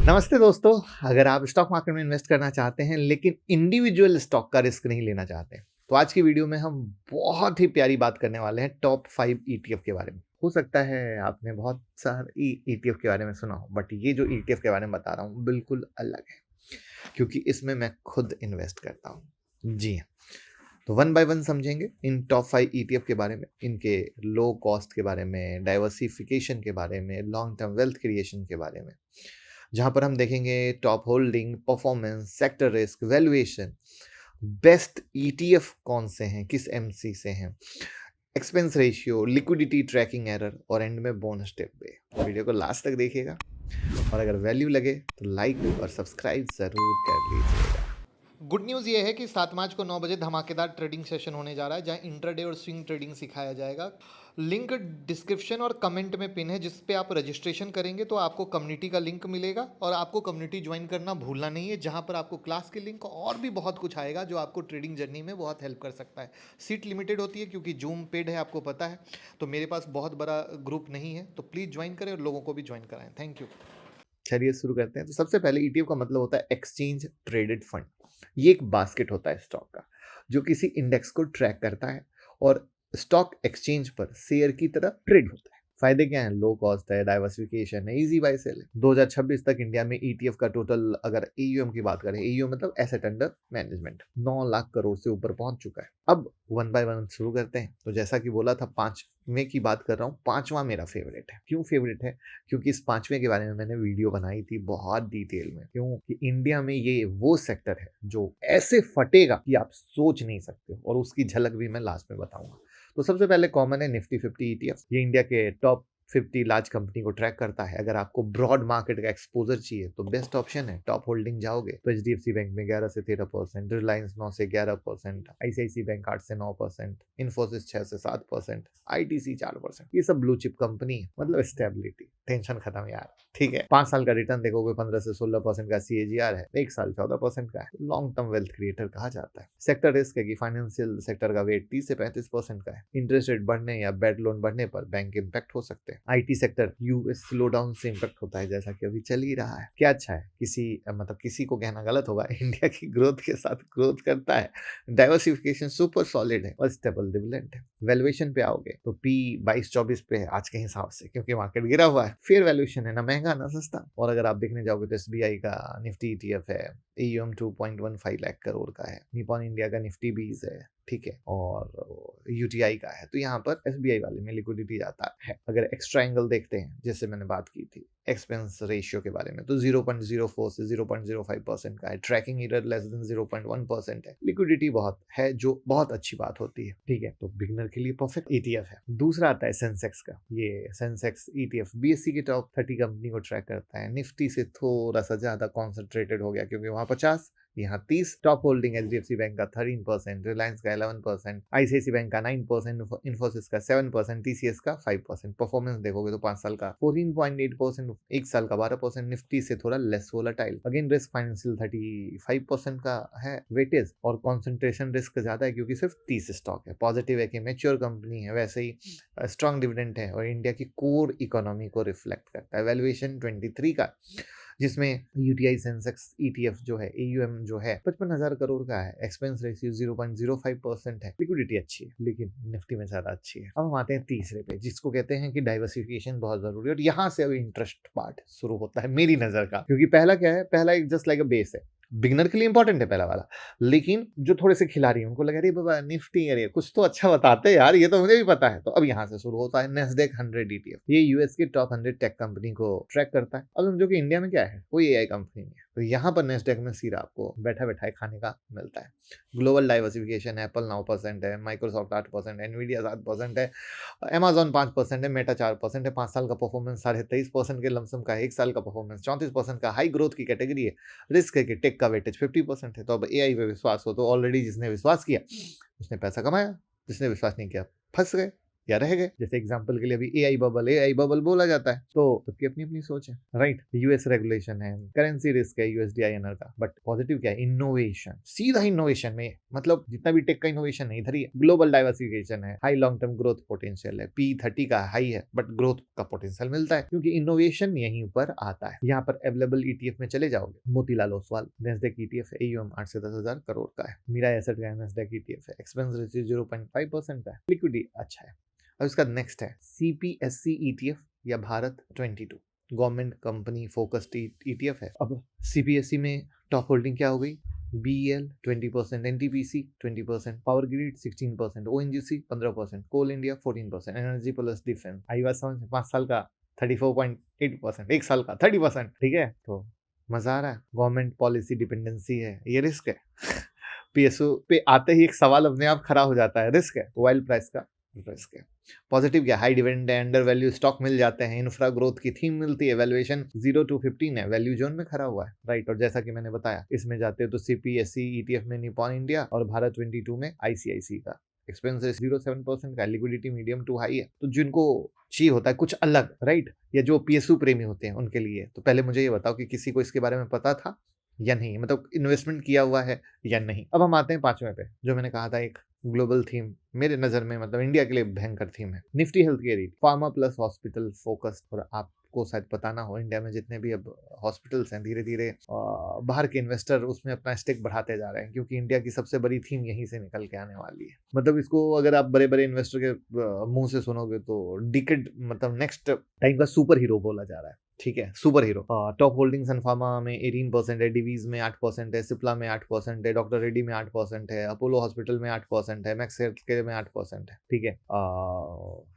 नमस्ते दोस्तों। अगर आप स्टॉक मार्केट में इन्वेस्ट करना चाहते हैं लेकिन इंडिविजुअल स्टॉक का रिस्क नहीं लेना चाहते तो आज की वीडियो में हम बहुत ही प्यारी बात करने वाले हैं टॉप 5 ईटीएफ के बारे में। हो सकता है आपने बहुत सारे ईटीएफ के बारे में सुना हो, बट ये जो ईटीएफ के बारे में बता रहा हूँ बिल्कुल अलग है, क्योंकि इसमें मैं खुद इन्वेस्ट करता हूँ। जी हाँ, तो वन बाय वन समझेंगे इन टॉप 5 ईटीएफ के बारे में, इनके लो कॉस्ट के बारे में, डाइवर्सिफिकेशन के बारे में, लॉन्ग टर्म वेल्थ क्रिएशन के बारे में, जहां पर हम देखेंगे top holding, performance, sector risk, valuation, best ETF कौन से हैं, किस एमसी से हैं, expense ratio, liquidity tracking error और एंड में बोनस टिप पे। वीडियो को लास्ट तक देखिएगा और अगर वैल्यू लगे तो लाइक और सब्सक्राइब जरूर कर लीजिएगा। गुड न्यूज़ ये है कि 7 मार्च को 9 बजे धमाकेदार ट्रेडिंग सेशन होने जा रहा है, जहां इंट्राडे और स्विंग ट्रेडिंग सिखाया जाएगा। लिंक डिस्क्रिप्शन और कमेंट में पिन है, जिस पे आप रजिस्ट्रेशन करेंगे तो आपको कम्युनिटी का लिंक मिलेगा और आपको कम्युनिटी ज्वाइन करना भूलना नहीं है, जहां पर आपको क्लास के लिंक और भी बहुत कुछ आएगा जो आपको ट्रेडिंग जर्नी में बहुत हेल्प कर सकता है। सीट लिमिटेड होती है क्योंकि जूम पेड है, आपको पता है, तो मेरे पास बहुत बड़ा ग्रुप नहीं है, तो प्लीज़ ज्वाइन करें और लोगों को भी ज्वाइन कराएं। Thank you. चलिए शुरू करते हैं। तो सबसे पहले ईटीएफ का मतलब होता है एक्सचेंज ट्रेडेड फंड। ये एक बास्केट होता है स्टॉक का, जो किसी इंडेक्स को ट्रैक करता है और स्टॉक एक्सचेंज पर शेयर की तरह ट्रेड होता है। फायदे क्या हैं? लो कॉस्ट है, डाइवर्सिफिकेशन है, इजी बाय सेल है। 2026 तक इंडिया में ईटीएफ का टोटल, अगर एयूएम की बात करें, एयूएम मतलब asset under management, 9 lakh crore से ऊपर पहुंच चुका है। अब वन बाय वन शुरू करते हैं। तो जैसा कि बोला था, 5वें की बात कर रहा हूँ। 5वां मेरा फेवरेट है। क्यों फेवरेट है? क्योंकि इस 5वें के बारे में मैंने वीडियो बनाई थी बहुत डिटेल में। क्योंकि इंडिया में ये वो सेक्टर है जो ऐसे फटेगा कि आप सोच नहीं सकते, और उसकी झलक भी मैं लास्ट में बताऊंगा। तो सबसे पहले कॉमन है निफ्टी 50 ईटीएफ। ये इंडिया के टॉप 50 लार्ज कंपनी को ट्रैक करता है। अगर आपको ब्रॉड मार्केट का एक्सपोजर चाहिए तो बेस्ट ऑप्शन है। टॉप होल्डिंग जाओगे तो एचडीएफसी बैंक में 11 से 13%, रिलायंस 9 से 11%, आईसीआईसी बैंक 8 से 9%, इन्फोसिस 6 से 7%, आईटीसी 4%। ये सब ब्लू चिप कंपनी है, मतलब स्टेबिलिटी। टेंशन खत्म यार, ठीक है। 5 साल का रिटर्न देखोगे 15 से 16% का सीएजीआर है, 1 साल 14% का है। लॉन्ग टर्म वेल्थ क्रिएटर कहा जाता है। सेक्टर रिस्क है कि फाइनेंशियल सेक्टर का वेट 30 से 35% का है। इंटरेस्ट रेट बढ़ने या बैड लोन बढ़ने पर बैंक इम्पैक्ट हो सकते हैं। IT sector US slow down से इम्पैक्ट होता है, जैसा कि अभी चल ही रहा है। क्या अच्छा है? किसी को कहना गलत होगा, इंडिया की ग्रोथ के साथ ग्रोथ करता है। डाइवर्सिफिकेशन सुपर सॉलिड है और स्टेबल डिविडेंड है। वैल्यूएशन पे आओगे तो पी 22-24 पे है आज के हिसाब से, क्योंकि मार्केट गिरा हुआ है। फेयर वैल्यूएशन है, ना महंगा ना सस्ता। और अगर आप देखने जाओगे तो एसबीआई का निफ्टी ईटीएफ है, एयूएम 2.15 लाख करोड़ का है। निपॉन इंडिया का निफ्टी 20 है, ठीक है, और यूटीआई का है। तो यहाँ पर एसबीआई वाले में लिक्विडिटी जाता है। अगर एक्स्ट्रा एंगल देखते हैं, जैसे मैंने बात की थी एक्सपेंस रेशियो के बारे में, तो 0.04 से 0.05% का है। ट्रैकिंग एरर लेस देन 0.1% है। लिक्विडिटी बहुत है, जो बहुत अच्छी बात होती है, ठीक है। तो बिगनर के लिए परफेक्ट ईटीएफ है। दूसरा आता है सेंसेक्स का। ये सेंसेक्स ईटीएफ बीएससी के टॉप 30 कंपनी को ट्रैक करता है। निफ्टी से थोड़ा सा ज्यादा कॉन्सेंट्रेटेड हो गया, क्योंकि वहां 50, यहाँ 30। टॉप होल्डिंग एचडीएफसी बैंक का 13%, रिलायंस का 11%, आईसीआईसी बैंक का 9%, इन्फोसिस का 7%, टीसीएस का 5%। परफॉर्मेंस देखोगे तो 5 साल का 14.8%, 1 साल का 12%। निफ्टी से थोड़ा less volatile. Again risk financial 35% का है वेटेज, और कॉन्सेंट्रेशन रिस्क ज्यादा है क्योंकि सिर्फ 30 स्टॉक है। पॉजिटिव है कि मैच्योर कंपनी है, वैसे ही स्ट्रॉन्ग डिविडेंड है और इंडिया की कोर इकोनॉमी को रिफ्लेक्ट करता है। वैल्यूएशन 23 का, जिसमें यूटीआई सेंसेक्स ईटीएफ जो है, एयूएम जो है 55,000 करोड़ का है। एक्सपेंस रेशियो 0.05% है। लिक्विडिटी अच्छी है, लेकिन निफ्टी में ज्यादा अच्छी है। अब हम आते हैं तीसरे पे, जिसको कहते हैं कि डाइवर्सिफिकेशन बहुत जरूरी है, और यहाँ से अब इंटरेस्ट पार्ट शुरू होता है मेरी नजर का। क्योंकि पहला क्या है? पहला एक जस्ट लाइक अ बेस है, बिगनर के लिए इंपॉर्टेंट है पहला वाला। लेकिन जो थोड़े से खिलाड़ी हैं उनको लगा अरे बाबा निफ्टी, अरे कुछ तो अच्छा बताते हैं यार, ये तो मुझे भी पता है। तो अब यहाँ से शुरू होता है नेस्डेक 100 ईटीएफ। ये यूएस की टॉप 100 टेक कंपनी को ट्रैक करता है। अब जो कि इंडिया में क्या है, कोई एआई कंपनी नहीं है। तो यहाँ पर नेस्डेक में सीधा आपको बैठा बैठा खाने का मिलता है। ग्लोबल डाइवर्सिफिकेशन, एप्पल 9% है, माइक्रोसॉफ्ट 8%, एनवीडिया 7% है, अमेजॉन 5% है, मेटा 4% है। 5 साल का परफॉर्मेंस 23.5% के लमसम का है। 1 साल का परफॉर्मेंस 34% का। हाई ग्रोथ की कैटेगरी है। रिस्क है कि टेक का वेटेज 50% है। तो अब एआई पे विश्वास हो तो ऑलरेडी जिसने विश्वास किया उसने पैसा कमाया, जिसने विश्वास नहीं किया फंस गए। या रह गए। जैसे एग्जांपल के लिए अभी एआई बबल बोला जाता है, तो सबकी अपनी अपनी सोच है, राइट। यूएस रेगुलेशन है, करेंसी रिस्क है यूएसडीआईएनआर का, बट पॉजिटिव क्या है, इनोवेशन, सीधा इनोवेशन में, मतलब जितना भी टेक का इनोवेशन है इधर ही है। ग्लोबल डाइवर्सिफिकेशन है, high long term growth potential है, P30 का हाई है, बट ग्रोथ का पोटेंशियल मिलता है क्योंकि इनोवेशन यहीं पर आता है। यहाँ पर अवेलेबल ईटीएफ में चले जाओगे, Motilal Oswal Nasdaq ETF AUM 8 से 10,000 करोड़ का है। मीरा एसेट का नेस्डेक ईटीएफ है, एक्सपेंस रेशियो 0.5% का है, लिक्विडिटी अच्छा है। अब इसका नेक्स्ट है CPSC ETF या Bharat 22, government company focused ETF है। अब CPSC में टॉप होल्डिंग क्या हो गई, BEL 20%, NTPC 20%, power grid 16%, ONGC 15%, कोल इंडिया 14%, एनर्जी प्लस डिफेंस, आई बात समझ, 5 साल का 34.8%, 1 साल का 30%, ठीक है। तो मजा आ रहा है, गवर्नमेंट पॉलिसी डिपेंडेंसी है, ये रिस्क है। PSU पे आते ही एक सवाल अपने आप खड़ा हो जाता है, रिस्क है, ऑयल प्राइस का रिस्क है। पॉजिटिव क्या, हाई डिविडेंड है, अंडर वैल्यू स्टॉक मिल जाते हैं, इंफ्रा ग्रोथ की थीम मिलती है, वैल्यूएशन 0 to 15 है, वैल्यू जोन में खड़ा हुआ है, राइट। और जैसा कि मैंने बताया, इसमें जाते हो तो CPSC ETF में निपॉन इंडिया और भारत 22 में ICICI का, एक्सपेंस 0.7% का, लिक्विडिटी मीडियम टू हाई है। तो जिनको चाहिए होता है कुछ अलग, राइट, या जो PSU प्रेमी होते हैं उनके लिए, तो पहले मुझे ये बताओ कि किसी को इसके बारे में पता था या नहीं, मतलब इन्वेस्टमेंट किया हुआ है या नहीं। अब हम आते हैं 5वें पे, जो मैंने कहा था एक ग्लोबल थीम, मेरे नजर में मतलब इंडिया के लिए भयंकर थीम है, Nifty health care, pharma plus hospital focused. और आपको शायद पता ना हो, इंडिया में जितने भी अब हॉस्पिटल्स हैं, धीरे धीरे बाहर के इन्वेस्टर उसमें अपना स्टेक बढ़ाते जा रहे हैं, क्योंकि इंडिया की सबसे बड़ी थीम यहीं से निकल के आने वाली है। मतलब इसको अगर आप बड़े बड़े इन्वेस्टर के मुंह से सुनोगे तो डिकेड, मतलब नेक्स्ट टाइम का सुपर हीरो बोला जा रहा है, ठीक है, सुपर हीरो। टॉप होल्डिंग सन फार्मा में 18% है, डिवीज में 8% है, सिप्ला में 8% है, डॉक्टर रेड्डी में 8% है, अपोलो हॉस्पिटल में 8% है, मैक्स हेल्थ केयर में 8% है, ठीक है।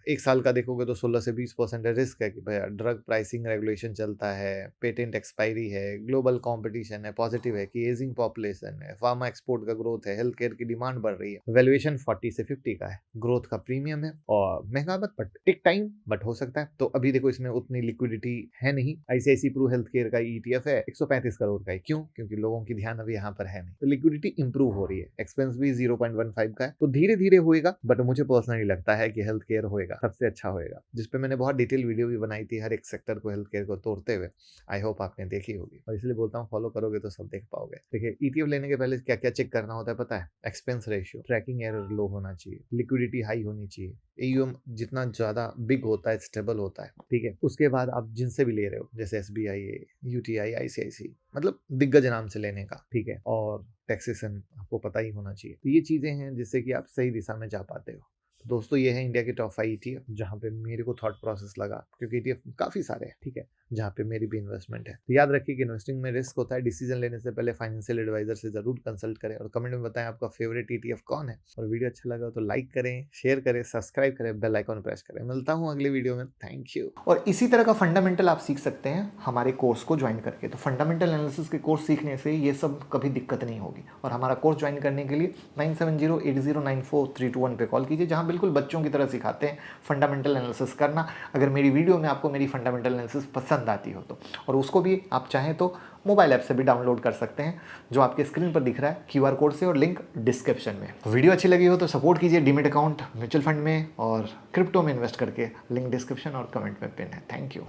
एक साल का देखोगे तो 16 से 20% है। रिस्क है कि भैया ड्रग प्राइसिंग रेगुलेशन चलता है, पेटेंट एक्सपायरी है, ग्लोबल कॉम्पिटिशन है, पॉजिटिव है कि एजिंग पॉपुलेशन है, फार्मा एक्सपोर्ट का ग्रोथ है, हेल्थ केयर की डिमांड बढ़ रही है, वैल्यूएशन 40 से 50 का है, ग्रोथ का प्रीमियम है, और महंगा बट टेक टाइम बट हो सकता है। तो अभी देखो इसमें उतनी लिक्विडिटी है नहीं। ICICI प्रू हेल्थ केयर का ETF है 135 करोड़ का है, क्यों, क्योंकि लोगों की ध्यान अभी यहाँ पर है नहीं, तो लिक्विडिटी इंप्रूव हो रही है, एक्सपेंस भी 0.15 का है, तो धीरे धीरे होएगा, बट मुझे पर्सनली लगता है कि हेल्थ केयर होएगा, सबसे अच्छा होएगा, जिसपे मैंने बहुत डिटेल वीडियो भी बनाई थी हर एक सेक्टर को, हेल्थ केयर को तोड़ते हुए। आई होप आपने देखी होगी, और इसलिए बोलता हूँ फॉलो करोगे तो सब देख पाओगे। देखिए ETF लेने के पहले क्या क्या चेक करना होता है पता है, एक्सपेंस रेशियो, ट्रैकिंग एरर लो होना चाहिए, लिक्विडिटी हाई होनी चाहिए, AUM जितना ज्यादा बिग होता है स्टेबल होता है, ठीक है। उसके बाद आप जिनसे भी ले रहे हो, जैसे SBI, UTI, ICICI, मतलब दिग्गज नाम से लेने का, ठीक है। और टैक्सेशन आपको पता ही होना चाहिए। तो ये चीजें हैं जिससे कि आप सही दिशा में जा पाते हो। तो दोस्तों ये है इंडिया के टॉप 5 ETF, जहाँ पे मेरे को थॉट प्रोसेस लगा, क्योंकि ETF काफी सारे हैं, ठीक है, जहाँ पे मेरी भी इन्वेस्टमेंट है। तो याद रखिए कि इन्वेस्टिंग में रिस्क होता है, डिसीजन लेने से पहले फाइनेंशियल एडवाइजर से जरूर कंसल्ट करें, और कमेंट में बताएं आपका फेवरेट ETF कौन है। और वीडियो अच्छा लगा तो लाइक करें, शेयर करें, सब्सक्राइब करें, बेल आइकॉन प्रेस करें। मिलता हूँ अगले वीडियो में, थैंक यू। और इसी तरह का फंडामेंटल आप सीख सकते हैं हमारे कोर्स को ज्वाइन करके। तो फंडामेंटल एनालिसिस के कोर्स सीखने से ये सब कभी दिक्कत नहीं होगी। और हमारा कोर्स ज्वाइन करने के लिए 9708094321 पे कॉल कीजिए, जहां बिल्कुल बच्चों की तरह सिखाते हैं फंडामेंटल एनालिसिस करना। अगर मेरी वीडियो में आपको मेरी फंडामेंटल एनालिसिस पसंद आती हो तो, और उसको भी आप चाहें तो मोबाइल ऐप से भी डाउनलोड कर सकते हैं, जो आपके स्क्रीन पर दिख रहा है QR कोड से, और लिंक डिस्क्रिप्शन में। वीडियो अच्छी लगी हो तो सपोर्ट कीजिए डीमेट अकाउंट, म्यूचुअल फंड में और क्रिप्टो में इन्वेस्ट करके, लिंक डिस्क्रिप्शन और कमेंट में पिन है। Thank you.